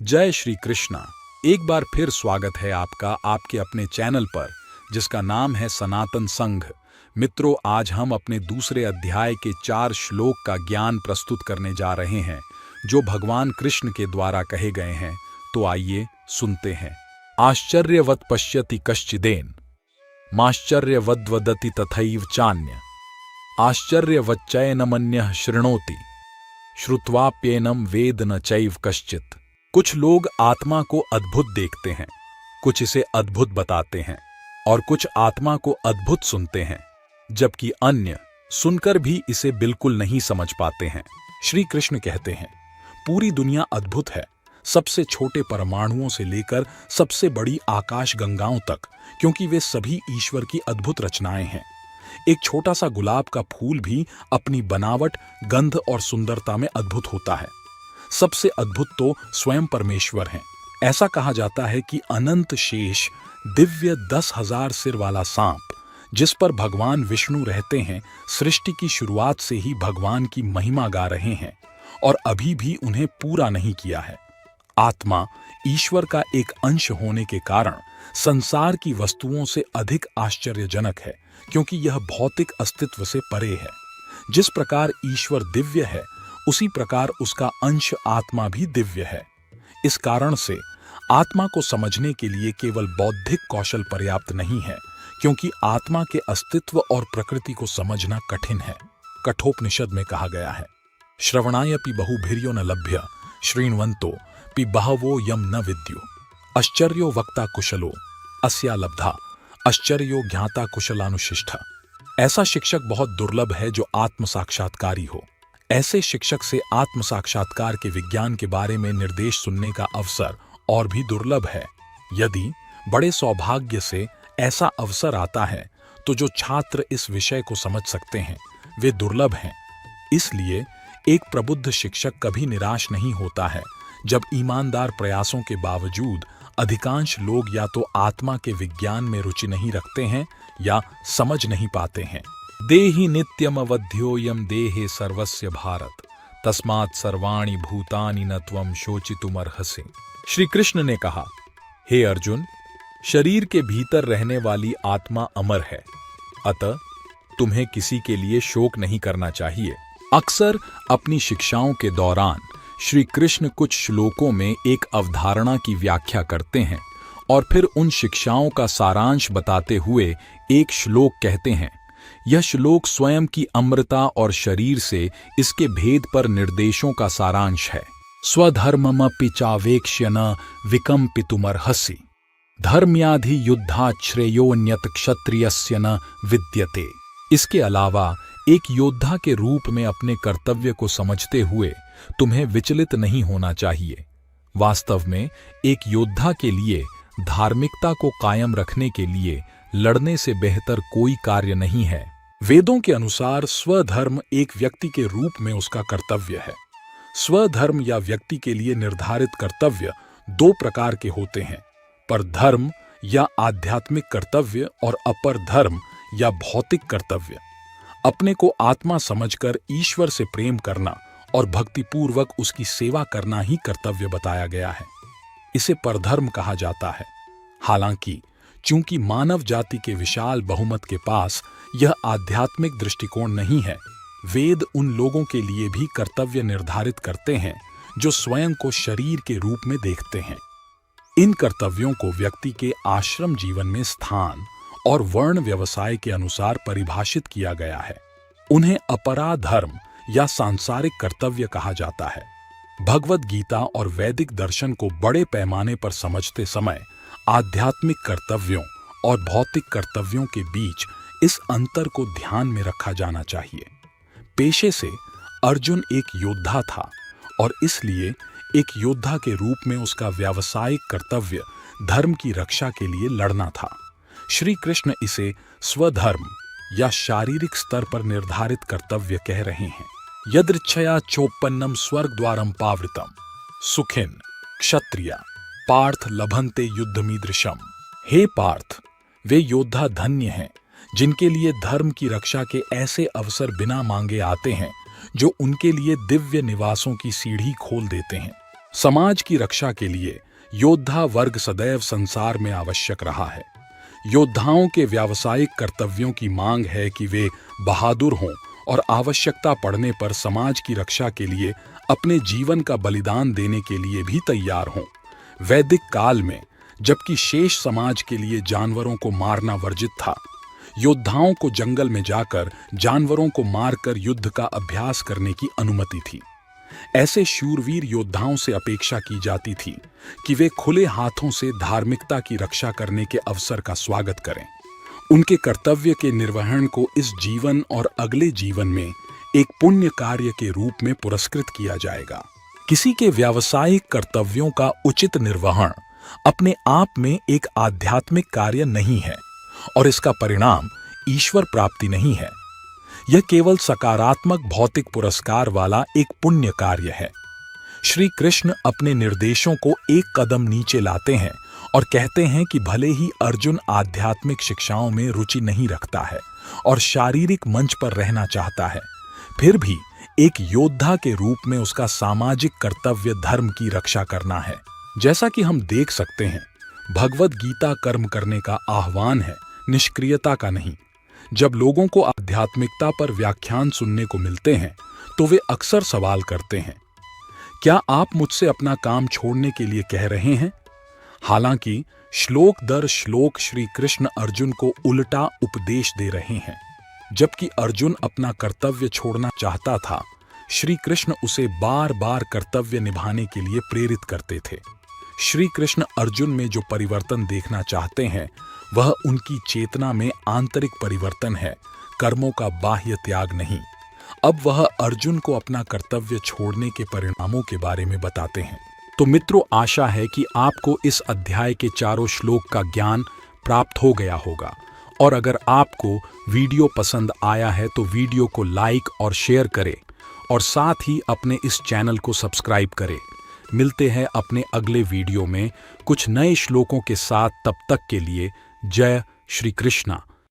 जय श्री कृष्णा। एक बार फिर स्वागत है आपका आपके अपने चैनल पर जिसका नाम है सनातन संघ। मित्रों, आज हम अपने दूसरे अध्याय के 4 श्लोक का ज्ञान प्रस्तुत करने जा रहे हैं जो भगवान कृष्ण के द्वारा कहे गए हैं। तो आइए सुनते हैं। आश्चर्यवत् पश्यति कश्चिदेन माश्चर्यवद्वदति तथैव चान्य आश्चर्यवच्चैनमन्यः शृणोति श्रुत्वाप्येनं वेद न चैव कश्चित्। कुछ लोग आत्मा को अद्भुत देखते हैं, कुछ इसे अद्भुत बताते हैं और कुछ आत्मा को अद्भुत सुनते हैं, जबकि अन्य सुनकर भी इसे बिल्कुल नहीं समझ पाते हैं। श्री कृष्ण कहते हैं, पूरी दुनिया अद्भुत है, सबसे छोटे परमाणुओं से लेकर सबसे बड़ी आकाश गंगाओं तक, क्योंकि वे सभी ईश्वर की अद्भुत रचनाएं हैं। एक छोटा सा गुलाब का फूल भी अपनी बनावट, गंध और सुंदरता में अद्भुत होता है। सबसे अद्भुत तो स्वयं परमेश्वर हैं। ऐसा कहा जाता है कि अनंत शेष दिव्य 10,000 सिर वाला सांप जिस पर भगवान विष्णु रहते हैं, सृष्टि की शुरुआत से ही भगवान की महिमा गा रहे हैं और अभी भी उन्हें पूरा नहीं किया है। आत्मा ईश्वर का एक अंश होने के कारण संसार की वस्तुओं से अधिक आश्चर्यजनक है, क्योंकि यह भौतिक अस्तित्व से परे है। जिस प्रकार ईश्वर दिव्य है, उसी प्रकार उसका अंश आत्मा भी दिव्य है। इस कारण से आत्मा को समझने के लिए केवल बौद्धिक कौशल पर्याप्त नहीं है, क्योंकि आत्मा के अस्तित्व और प्रकृति को समझना कठिन है। कठोपनिषद में कहा गया है, श्रवणायपि बहुभिर्यो न लभ्य श्रीण्वन्तो पि बहवो यम न विद्यो आश्चर्यो वक्ता कुशलो अस्या लब्धा आश्चर्यो ज्ञाता कुशलानुशिष्टा। ऐसा शिक्षक बहुत दुर्लभ है जो आत्म साक्षात्कारी हो। ऐसे शिक्षक से आत्म साक्षात्कार के विज्ञान के बारे में निर्देश सुनने का अवसर और भी दुर्लभ है। यदि बड़े सौभाग्य से ऐसा अवसर आता है तो जो छात्र इस विषय को समझ सकते हैं वे दुर्लभ हैं। इसलिए एक प्रबुद्ध शिक्षक कभी निराश नहीं होता है जब ईमानदार प्रयासों के बावजूद अधिकांश लोग या तो आत्मा के विज्ञान में रुचि नहीं रखते हैं या समझ नहीं पाते हैं। देहि नित्यम अवध्योयम देहे सर्वस्य भारत तस्मात् सर्वाणि भूतानि न त्वं शोचितुमर्हसि। श्री कृष्ण ने कहा, हे अर्जुन, शरीर के भीतर रहने वाली आत्मा अमर है, अतः तुम्हें किसी के लिए शोक नहीं करना चाहिए। अक्सर अपनी शिक्षाओं के दौरान श्री कृष्ण कुछ श्लोकों में एक अवधारणा की व्याख्या करते हैं और फिर उन शिक्षाओं का सारांश बताते हुए एक श्लोक कहते हैं। यह श्लोक स्वयं की अमृता और शरीर से इसके भेद पर निर्देशों का सारांश है। स्वधर्ममपि चावेक्ष्य न विकम्पितुमर्हसि धर्म्याधि युद्धात् श्रेयोन्यत क्षत्रियस्य न विद्यते। इसके अलावा एक योद्धा के रूप में अपने कर्तव्य को समझते हुए तुम्हें विचलित नहीं होना चाहिए। वास्तव में एक योद्धा के लिए धार्मिकता को कायम रखने के लिए लड़ने से बेहतर कोई कार्य नहीं है। वेदों के अनुसार स्वधर्म एक व्यक्ति के रूप में उसका कर्तव्य है। स्वधर्म या व्यक्ति के लिए निर्धारित कर्तव्य 2 प्रकार के होते हैं, पर धर्म या आध्यात्मिक कर्तव्य और अपर धर्म या भौतिक कर्तव्य। अपने को आत्मा समझकर ईश्वर से प्रेम करना और भक्तिपूर्वक उसकी सेवा करना ही कर्तव्य बताया गया है। इसे परधर्म कहा जाता है। हालांकि चूंकि मानव जाति के विशाल बहुमत के पास यह आध्यात्मिक दृष्टिकोण नहीं है, वेद उन लोगों के लिए भी कर्तव्य निर्धारित करते हैं जो स्वयं को शरीर के रूप में देखते हैं। इन कर्तव्यों को व्यक्ति के आश्रम जीवन में स्थान और वर्ण व्यवसाय के अनुसार परिभाषित किया गया है। उन्हें अपरा धर्म या सांसारिक कर्तव्य कहा जाता है। भगवद गीता और वैदिक दर्शन को बड़े पैमाने पर समझते समय आध्यात्मिक कर्तव्यों और भौतिक कर्तव्यों के बीच इस अंतर को ध्यान में रखा जाना चाहिए। पेशे से अर्जुन एक योद्धा था और इसलिए एक योद्धा के रूप में उसका व्यावसायिक कर्तव्य धर्म की रक्षा के लिए लड़ना था। श्री कृष्ण इसे स्वधर्म या शारीरिक स्तर पर निर्धारित कर्तव्य कह रहे हैं। यदृच्छया चोपन्नम स्वर्ग द्वारम पावृतम सुखिन क्षत्रिया पार्थ लभन्ते युद्धमीदृशम। हे पार्थ, वे योद्धा धन्य हैं जिनके लिए धर्म की रक्षा के ऐसे अवसर बिना मांगे आते हैं जो उनके लिए दिव्य निवासों की सीढ़ी खोल देते हैं। समाज की रक्षा के लिए योद्धा वर्ग सदैव संसार में आवश्यक रहा है। योद्धाओं के व्यावसायिक कर्तव्यों की मांग है कि वे बहादुर हों और आवश्यकता पड़ने पर समाज की रक्षा के लिए अपने जीवन का बलिदान देने के लिए भी तैयार हों। वैदिक काल में जबकि शेष समाज के लिए जानवरों को मारना वर्जित था, योद्धाओं को जंगल में जाकर जानवरों को मारकर युद्ध का अभ्यास करने की अनुमति थी। ऐसे शूरवीर योद्धाओं से अपेक्षा की जाती थी कि वे खुले हाथों से धार्मिकता की रक्षा करने के अवसर का स्वागत करें। उनके कर्तव्य के निर्वहन को इस जीवन और अगले जीवन में एक पुण्य कार्य के रूप में पुरस्कृत किया जाएगा। किसी के व्यावसायिक कर्तव्यों का उचित निर्वहन अपने आप में एक आध्यात्मिक कार्य नहीं है और इसका परिणाम ईश्वर प्राप्ति नहीं है। यह केवल सकारात्मक भौतिक पुरस्कार वाला एक पुण्य कार्य है। श्री कृष्ण अपने निर्देशों को एक कदम नीचे लाते हैं और कहते हैं कि भले ही अर्जुन आध्यात्मिक शिक्षाओं में रुचि नहीं रखता है और शारीरिक मंच पर रहना चाहता है, फिर भी एक योद्धा के रूप में उसका सामाजिक कर्तव्य धर्म की रक्षा करना है। जैसा कि हम देख सकते हैं, भगवद गीता कर्म करने का आह्वान है, निष्क्रियता का नहीं। जब लोगों को आध्यात्मिकता पर व्याख्यान सुनने को मिलते हैं तो वे अक्सर सवाल करते हैं, क्या आप मुझसे अपना काम छोड़ने के लिए कह रहे हैं? हालांकि श्लोक दर श्लोक श्री कृष्ण अर्जुन को उल्टा उपदेश दे रहे हैं। जबकि अर्जुन अपना कर्तव्य छोड़ना चाहता था, श्री कृष्ण उसे बार बार कर्तव्य निभाने के लिए प्रेरित करते थे। श्री कृष्ण अर्जुन में जो परिवर्तन देखना चाहते हैं वह उनकी चेतना में आंतरिक परिवर्तन है, कर्मों का बाह्य त्याग नहीं। अब वह अर्जुन को अपना कर्तव्य छोड़ने के परिणामों के बारे में बताते हैं। तो मित्रों, आशा है कि आपको इस अध्याय के चारों श्लोक का ज्ञान प्राप्त हो गया होगा। और अगर आपको वीडियो पसंद आया है तो वीडियो को लाइक और शेयर करें और साथ ही अपने इस चैनल को सब्सक्राइब करें। मिलते हैं अपने अगले वीडियो में कुछ नए श्लोकों के साथ। तब तक के लिए जय श्री कृष्णा।